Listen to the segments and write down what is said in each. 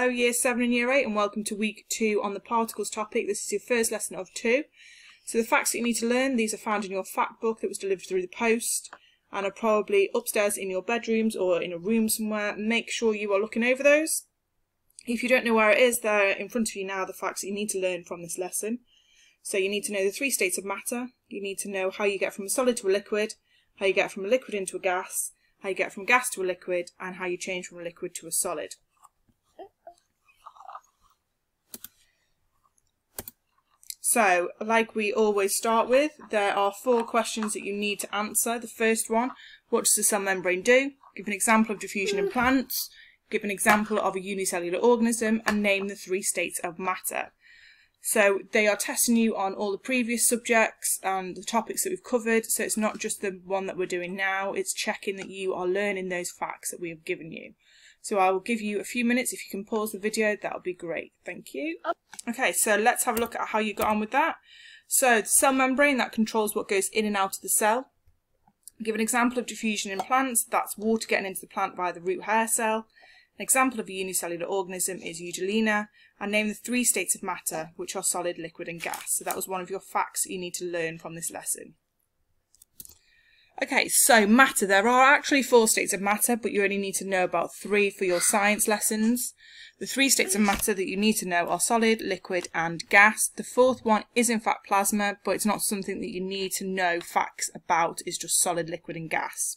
Hello Year 7 and Year 8 and welcome to week 2 on the particles topic. This is your first lesson of 2. So the facts that you need to learn, these are found in your fact book that was delivered through the post and are probably upstairs in your bedrooms or in a room somewhere. Make sure you are looking over those. If you don't know where it is, they're in front of you now, the facts that you need to learn from this lesson. So you need to know the 3 states of matter, you need to know how you get from a solid to a liquid, how you get from a liquid into a gas, how you get from gas to a liquid, and how you change from a liquid to a solid. So, like we always start with, there are 4 questions that you need to answer. The first one, what does the cell membrane do? Give an example of diffusion in plants, give an example of a unicellular organism, and name the 3 states of matter. So they are testing you on all the previous subjects and the topics that we've covered, so it's not just the one that we're doing now, it's checking that you are learning those facts that we have given you. So I will give you a few minutes. If you can pause the video, that would be great. Thank you. Okay, so let's have a look at how you got on with that. So the cell membrane, that controls what goes in and out of the cell. Give an example of diffusion in plants, that's water getting into the plant via the root hair cell. An example of a unicellular organism is Euglena, and name the 3 states of matter, which are solid, liquid and gas. So that was one of your facts that you need to learn from this lesson. Okay, so matter. There are actually 4 states of matter, but you only need to know about 3 for your science lessons. The 3 states of matter that you need to know are solid, liquid and gas. The 4th one is in fact plasma, but it's not something that you need to know facts about, it's just solid, liquid and gas.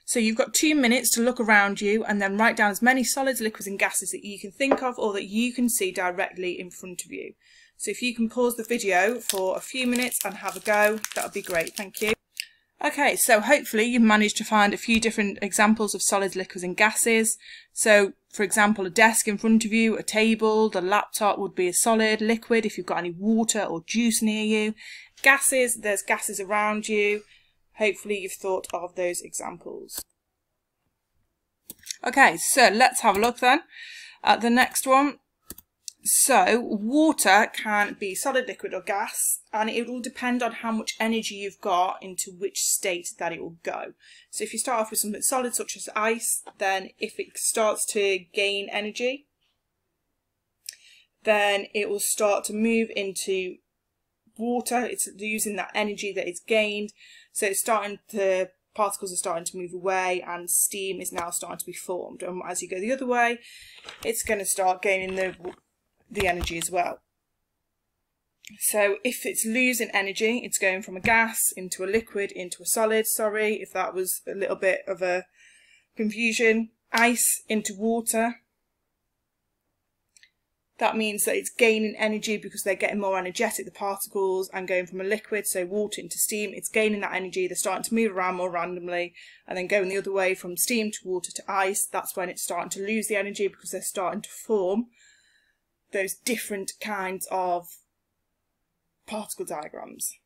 So you've got 2 minutes to look around you and then write down as many solids, liquids and gases that you can think of or that you can see directly in front of you. So if you can pause the video for a few minutes and have a go, that would be great. Thank you. Okay, so hopefully you've managed to find a few different examples of solids, liquids and gases. So for example, a desk in front of you, a table, the laptop would be a solid. Liquid, if you've got any water or juice near you. Gases, there's gases around you. Hopefully you've thought of those examples. Okay, so let's have a look then at the next one. So water can be solid, liquid or gas, and it will depend on how much energy you've got into which state that it will go. So if you start off with something solid such as ice, then if it starts to gain energy, then it will start to move into water. It's using that energy that it's gained, so it's starting to, particles are starting to move away and steam is now starting to be formed, and as you go the other way it's going to start gaining the energy as well. So if it's losing energy, it's going from a gas into a liquid into a solid. Sorry if that was a little bit of a confusion. Ice into water. That means that it's gaining energy because they're getting more energetic, the particles, and going from a liquid, so water, into steam. It's gaining that energy, they're starting to move around more randomly, and then going the other way from steam to water to ice. That's when it's starting to lose the energy because they're starting to form those different kinds of particle diagrams.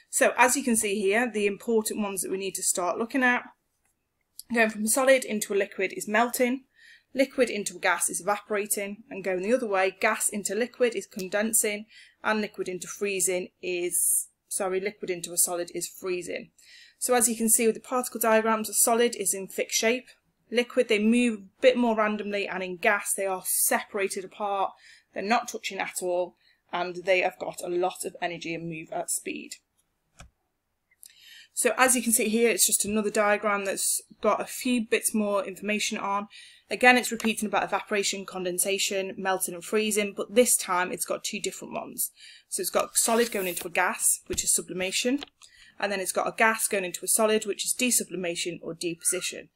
So as you can see here, the important ones that we need to start looking at, going from a solid into a liquid is melting, liquid into a gas is evaporating, and going the other way, gas into liquid is condensing, and liquid into a solid is freezing. So as you can see with the particle diagrams, a solid is in fixed shape. Liquid, they move a bit more randomly, and in gas they are separated apart, they're not touching at all, and they have got a lot of energy and move at speed. So as you can see here, it's just another diagram that's got a few bits more information on. Again, it's repeating about evaporation, condensation, melting and freezing, but this time it's got 2 different ones. So it's got solid going into a gas, which is sublimation, and then it's got a gas going into a solid, which is desublimation or deposition.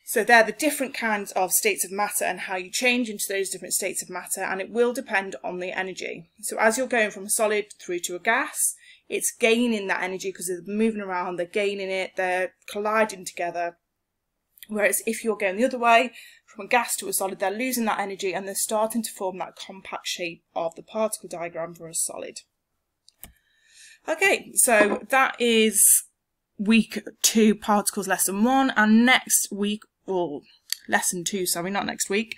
So they're the different kinds of states of matter and how you change into those different states of matter, and it will depend on the energy. So as you're going from a solid through to a gas, it's gaining that energy because they're moving around, they're gaining it, they're colliding together. Whereas if you're going the other way, from a gas to a solid, they're losing that energy and they're starting to form that compact shape of the particle diagram for a solid. Okay, so that is week 2 particles lesson 1, and next week, or lesson 2, sorry, not next week,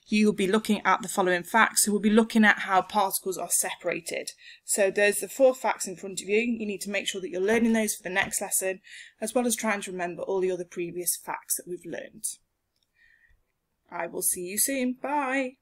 you'll be looking at the following facts. So we'll be looking at how particles are separated. So there's the 4 facts in front of you. You need to make sure that you're learning those for the next lesson, as well as trying to remember all the other previous facts that we've learned. I will see you soon. Bye.